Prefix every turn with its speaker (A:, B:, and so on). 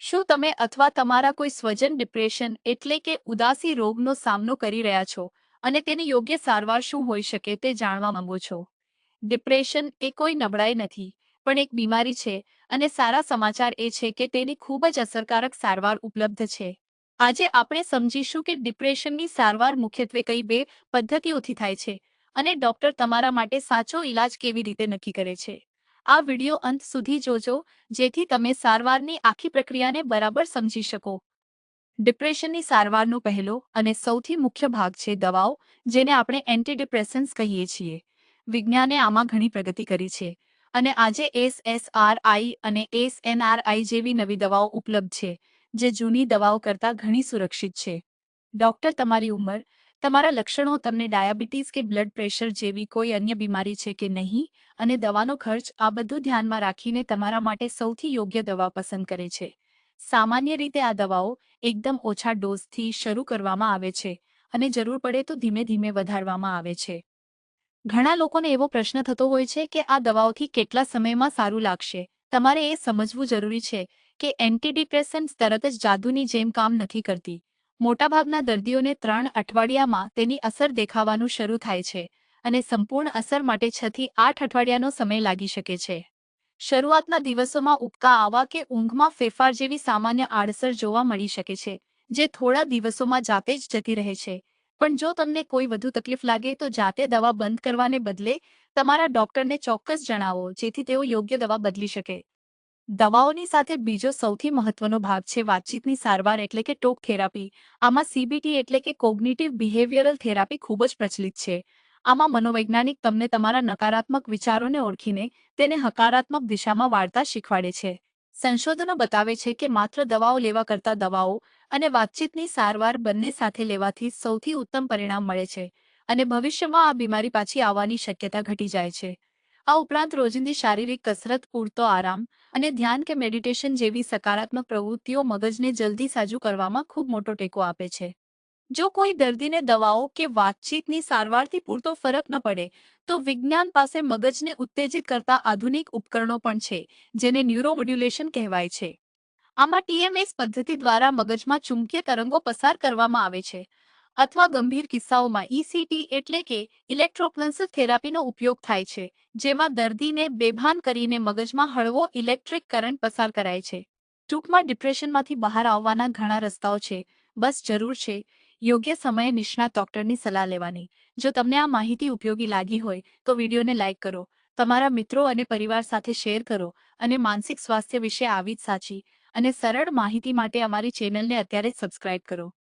A: શું તમે અથવા તમારા કોઈ સ્વજન ડિપ્રેશન એટલે કે ઉદાસી રોગનો સામનો કરી રહ્યા છો અને તેની યોગ્ય સારવાર શું હોઈ શકે તે જાણવા માંગો છો? ડિપ્રેશન એ કોઈ નબળાઈ નથી, પણ એક બીમારી છે અને સારા સમાચાર એ છે કે તેની ખૂબ જ અસરકારક સારવાર ઉપલબ્ધ છે. આજે આપણે સમજીશું કે ડિપ્રેશનની સારવાર મુખ્યત્વે કઈ બે પદ્ધતિઓથી થાય છે અને ડોક્ટર તમારા માટે સાચો ઈલાજ કેવી રીતે નક્કી કરે છે. આ વિડિયો અંત સુધી જોજો જેથી તમે સારવારની આખી પ્રક્રિયાને બરાબર સમજી શકો. ડિપ્રેશનની સારવારનો પહેલો અને સૌથી મુખ્ય ભાગ છે દવાઓ, જેને આપણે એન્ટીડિપ્રેસન્ટ્સ કહીએ છીએ. વિજ્ઞાને આમાં ઘણી પ્રગતિ કરી છે અને આજે એસએસઆરઆઈ અને એસએનઆરઆઈ જેવી નવી દવાઓ ઉપલબ્ધ છે, જે જૂની દવાઓ કરતાં ઘણી સુરક્ષિત છે. ડૉક્ટર તમારી ઉંમર, તમારા લક્ષણો, તમને ડાયાબિટીસ કે બ્લડ પ્રેશર જેવી કોઈ અન્ય બીમારી છે કે નહીં અને દવાનો ખર્ચ, આ બધું ધ્યાનમાં રાખીને તમારા માટે સૌથી યોગ્ય દવા પસંદ કરે છે. સામાન્ય રીતે આ દવાઓ એકદમ ઓછા ડોઝથી શરૂ કરવામાં આવે છે અને જરૂર પડે તો ધીમે ધીમે વધારવામાં આવે છે. ઘણા લોકોને એવો પ્રશ્ન થતો હોય છે કે આ દવાઓથી કેટલા સમયમાં સારું લાગશે. તમારે એ સમજવું જરૂરી છે કે એન્ટીડિપ્રેસન્ટ્સ તરત જ જાદુની જેમ કામ નથી કરતી. મોટાભાગના દર્દીઓને 3 અઠવાડિયામાં તેની અસર દેખાવાનું શરૂ થાય છે અને સંપૂર્ણ અસર માટે 6 થી 8 અઠવાડિયાનો સમય લાગી શકે છે. શરૂઆતના દિવસોમાં ઉબકા આવવા કે ઊંઘમાં ફેરફાર જેવી સામાન્ય આડઅસર જોવા મળી શકે છે, જે થોડા દિવસોમાં જાતે જ જતી રહે છે. પણ જો તમને કોઈ વધુ તકલીફ લાગે તો જાતે દવા બંધ કરવાને બદલે તમારા ડોક્ટરને ચોક્કસ જણાવો, જેથી તેઓ યોગ્ય દવા બદલી શકે. દવાઓની સાથે બીજો સૌથી મહત્વનો ભાગ છે વાતચીતની સારવાર એટલે કે ટોક થેરાપી. આમાં સીબીટી એટલે કે કોગ્નિટિવ બિહેવિયરલ થેરાપી ખૂબ જ પ્રચલિત છે. આમાં મનોવૈજ્ઞાનિક તમને તમારા નકારાત્મક વિચારોને ઓળખીને તેને હકારાત્મક દિશામાં વાળતા શીખવાડે છે. સંશોધનો બતાવે છે કે માત્ર દવાઓ લેવા કરતાં દવાઓ અને વાતચીતની સારવાર બંને સાથે લેવાથી સૌથી ઉત્તમ પરિણામ મળે છે અને ભવિષ્યમાં આ બીમારી પાછી આવવાની શક્યતા ઘટી જાય છે. આ ઉપરાંત રોજિંદી શારીરિક કસરત, પૂરતો આરામ અને ધ્યાન કે મેડિટેશન જેવી સકારાત્મક પ્રવૃત્તિઓ મગજને જલ્દી સાજું કરવામાં ખૂબ મોટો ટેકો આપે છે. જો કોઈ દર્દીને દવાઓ કે વાતચીતની સારવારથી પૂરતો ફરક ન પડે, તો વિજ્ઞાન પાસે મગજને ઉત્તેજિત કરતા આધુનિક ઉપકરણો પણ છે, જેને ન્યુરોમોડ્યુલેશન કહેવાય છે. આમાં ટીએમએસ પદ્ધતિ દ્વારા મગજમાં ચુંબકીય તરંગો પસાર કરવામાં આવે છે અથવા ગંભીર કિસ્સાઓમાં ઇસીટી એટલે કે ઇલેક્ટ્રોપલ્સિવ થેરાપીનો ઉપયોગ થાય છે, જેમાં દર્દીને બેભાન કરીને મગજમાં હળવો ઇલેક્ટ્રિક કરંટ પસાર કરાય છે. ટૂંકમાં ડિપ્રેશનમાંથી બહાર આવવાના ઘણા રસ્તાઓ છે, બસ જરૂર છે યોગ્ય સમયે નિષ્ણાત ડોક્ટરની સલાહ લેવાની. જો તમને આ માહિતી ઉપયોગી લાગી હોય તો વિડીયોને લાઇક કરો, તમારા મિત્રો અને પરિવાર સાથે શેર કરો અને માનસિક સ્વાસ્થ્ય વિશે આવી જ સાચી અને સરળ માહિતી માટે અમારી ચેનલને અત્યારે જ સબસ્ક્રાઇબ કરો.